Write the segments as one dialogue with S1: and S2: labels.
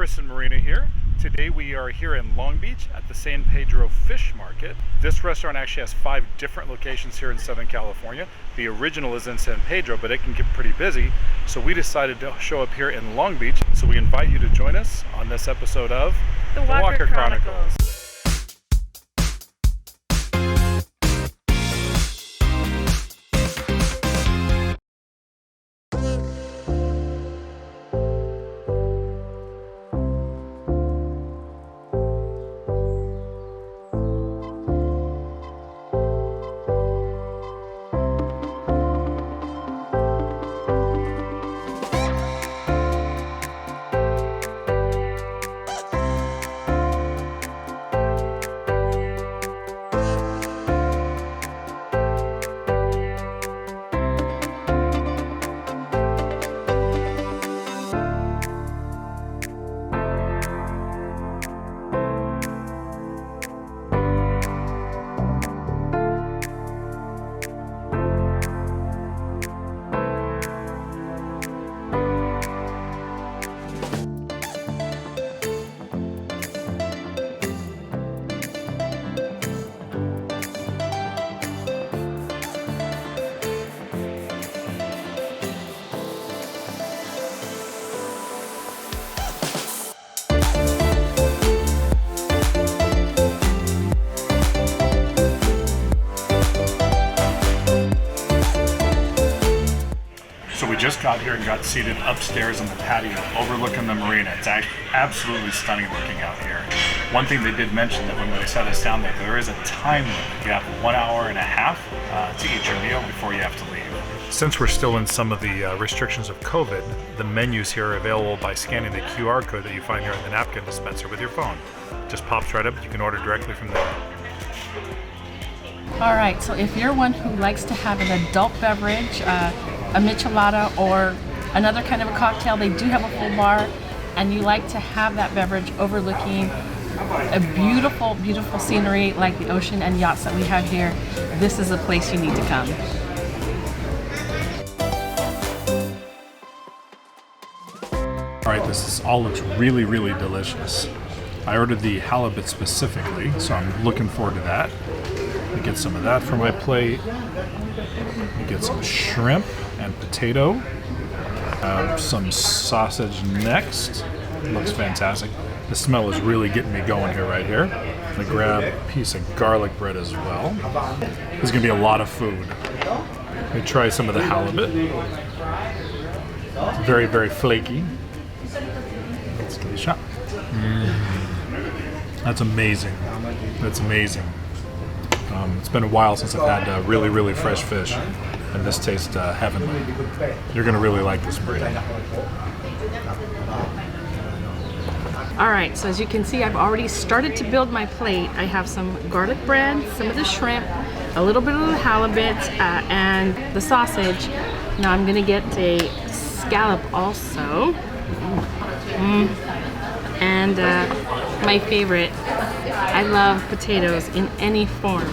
S1: Chris and Marina here. Today we are here in Long Beach at the San Pedro Fish Market. This restaurant actually has 5 different locations here in Southern California. The original is in San Pedro, but it can get pretty busy. So we decided to show up here in Long Beach. So we invite you to join us on this episode of
S2: The Walker Chronicles.
S1: So we just got here and got seated upstairs in the patio overlooking the marina. It's absolutely stunning looking out here. One thing they did mention that when they set us down there is a time limit. You have 1 hour and a half to eat your meal before you have to leave. Since we're still in some of the restrictions of COVID, the menus here are available by scanning the QR code that you find here in the napkin dispenser with your phone. Just pops right up. You can order directly from there.
S2: All right, so if you're one who likes to have an adult beverage, a michelada or another kind of a cocktail, they do have a full bar, and you like to have that beverage overlooking a beautiful, beautiful scenery like the ocean and yachts that we have here, this is a place you need to come.
S1: All right, this all looks really, really delicious. I ordered the halibut specifically, so I'm looking forward to that. I get some of that for my plate. You get some shrimp and potato. Some sausage next. Looks fantastic. The smell is really getting me going here, right here. I'm gonna grab a piece of garlic bread as well. There's gonna be a lot of food. Let me try some of the halibut. It's very, very flaky. Let's give it a shot. That's amazing. That's amazing. It's been a while since I've had really, really fresh fish, and this tastes heavenly. You're going to really like this, Marina.
S2: All right, so as you can see, I've already started to build my plate. I have some garlic bread, some of the shrimp, a little bit of the halibut, and the sausage. Now I'm going to get a scallop also. And my favorite, I love potatoes in any form.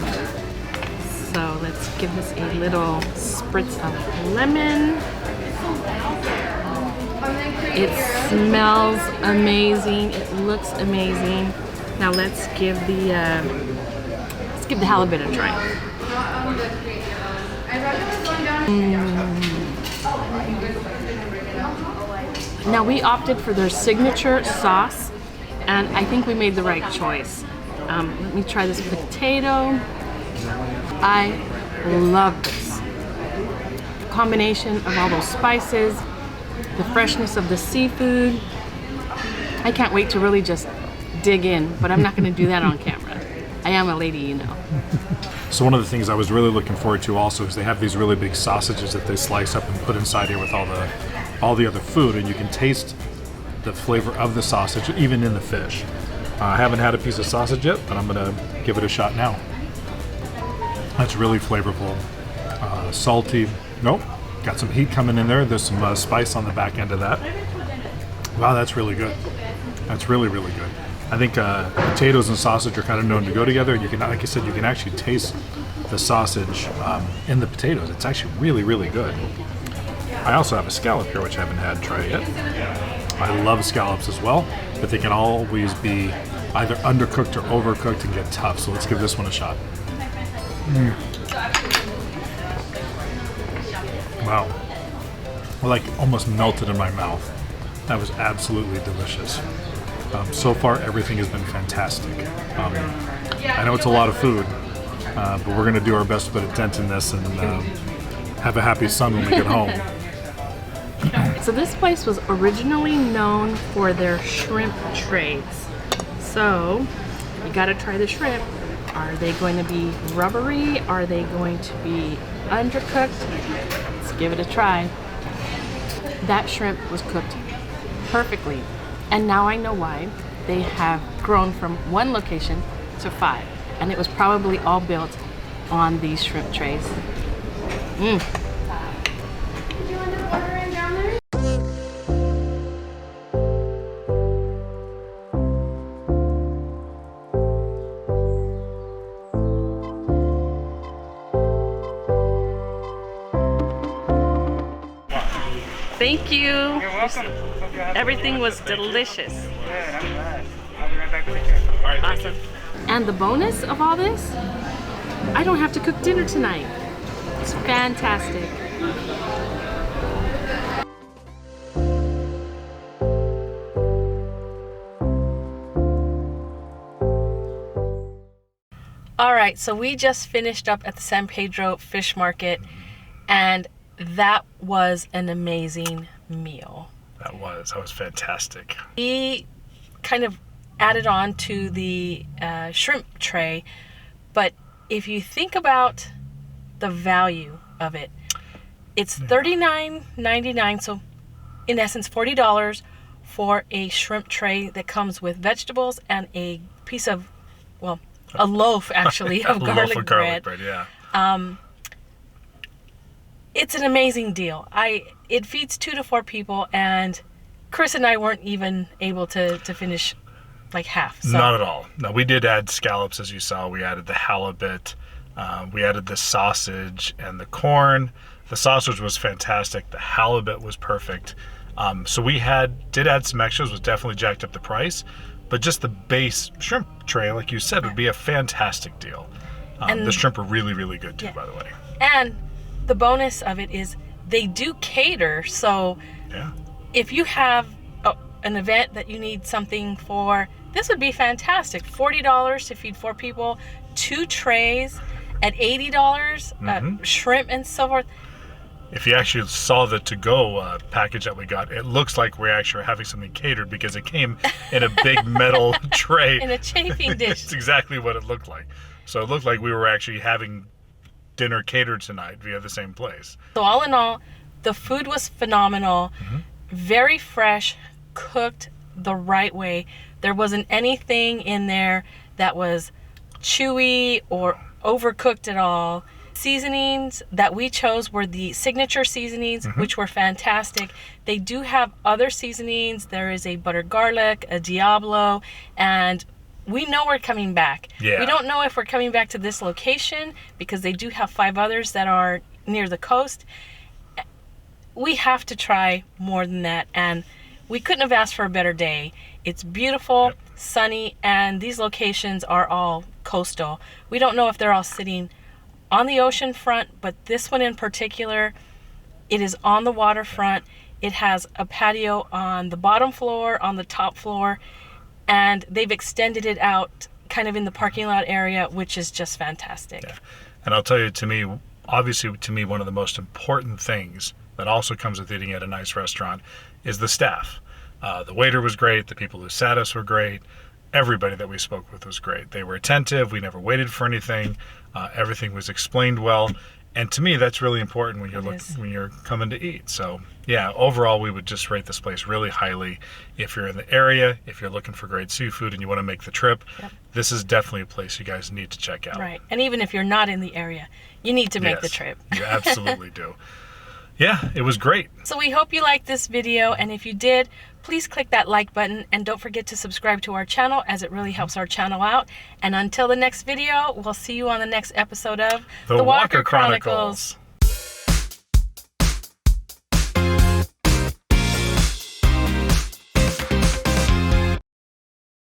S2: So let's give this a little spritz of lemon. It smells amazing. It looks amazing. Now let's give the halibut a try. Now we opted for their signature sauce, and I think we made the right choice. Let me try this potato. I love this. The combination of all those spices, the freshness of the seafood. I can't wait to really just dig in, but I'm not going to do that on camera. I am a lady, you know.
S1: So one of the things I was really looking forward to also is they have these really big sausages that they slice up and put inside here with all the other food, and you can taste the flavor of the sausage even in the fish. I haven't had a piece of sausage yet, but I'm gonna give it a shot now. That's really flavorful, salty. Nope, got some heat coming in there. There's some spice on the back end of that. Wow, that's really good. That's really, really good. I think potatoes and sausage are kind of known to go together. You can, like I said, you can actually taste the sausage in the potatoes. It's actually really, really good. I also have a scallop here, which I haven't had tried yet. I love scallops as well, but they can always be either undercooked or overcooked and get tough. So let's give this one a shot. Wow. Like almost melted in my mouth. That was absolutely delicious. So far, everything has been fantastic. I know it's a lot of food, but we're going to do our best to put a dent in this and have a happy son when we get home.
S2: So this place was originally known for their shrimp trays. So you got to try the shrimp. Are they going to be rubbery? Are they going to be undercooked? Let's give it a try. That shrimp was cooked perfectly. And now I know why. They have grown from 1 location to 5. And it was probably all built on these shrimp trays. Thank you.
S3: You're welcome.
S2: Everything was delicious.
S3: Good, I'm glad. I'll be right back with you.
S1: All right,
S2: Awesome. And the bonus of all this, I don't have to cook dinner tonight. It's fantastic. All right, so we just finished up at the San Pedro Fish Market, and that was an amazing meal.
S1: That was fantastic.
S2: We kind of added on to the shrimp tray, but if you think about the value of it, it's $39.99, so in essence $40 for a shrimp tray that comes with vegetables and a piece of, well, a loaf actually of garlic bread.
S1: Yeah.
S2: It's an amazing deal. It feeds 2 to 4 people, and Chris and I weren't even able to finish like half. So.
S1: Not at all. No, we did add scallops, as you saw. We added the halibut. We added the sausage and the corn. The sausage was fantastic. The halibut was perfect. So we did add some extras, was definitely jacked up the price. But just the base shrimp tray, like you said, would be a fantastic deal. The shrimp are really, really good too, by the way.
S2: And the bonus of it is they do cater. So if you have an event that you need something for, this would be fantastic. $40 to feed 4 people, 2 trays at $80, shrimp and so forth.
S1: If you actually saw the to-go package that we got, it looks like we're actually having something catered because it came in a big metal tray.
S2: In a chafing dish.
S1: It's exactly what it looked like. So it looked like we were actually having dinner catered tonight via the same place.
S2: So all in all, the food was phenomenal, very fresh, cooked the right way. There wasn't anything in there that was chewy or overcooked at all. Seasonings that we chose were the signature seasonings, which were fantastic. They do have other seasonings. There is a butter garlic, a Diablo, and we know we're coming back.
S1: Yeah.
S2: We don't know if we're coming back to this location because they do have 5 others that are near the coast. We have to try more than that, and we couldn't have asked for a better day. It's beautiful, sunny, and these locations are all coastal. We don't know if they're all sitting on the ocean front, but this one in particular, it is on the waterfront. It has a patio on the bottom floor, on the top floor, and they've extended it out kind of in the parking lot area, which is just fantastic.
S1: Yeah. And I'll tell you, obviously to me, one of the most important things that also comes with eating at a nice restaurant is the staff. The waiter was great. The people who sat us were great. Everybody that we spoke with was great. They were attentive. We never waited for anything. Everything was explained well. And to me, that's really important when you're coming to eat. So yeah, overall, we would just rate this place really highly. If you're in the area, if you're looking for great seafood and you want to make the trip, this is definitely a place you guys need to check out.
S2: Right. And even if you're not in the area, you need to make the trip.
S1: You absolutely do. Yeah, it was great.
S2: So we hope you liked this video, and if you did, please click that like button and don't forget to subscribe to our channel, as it really helps our channel out. And until the next video, we'll see you on the next episode of
S1: The Walker Chronicles.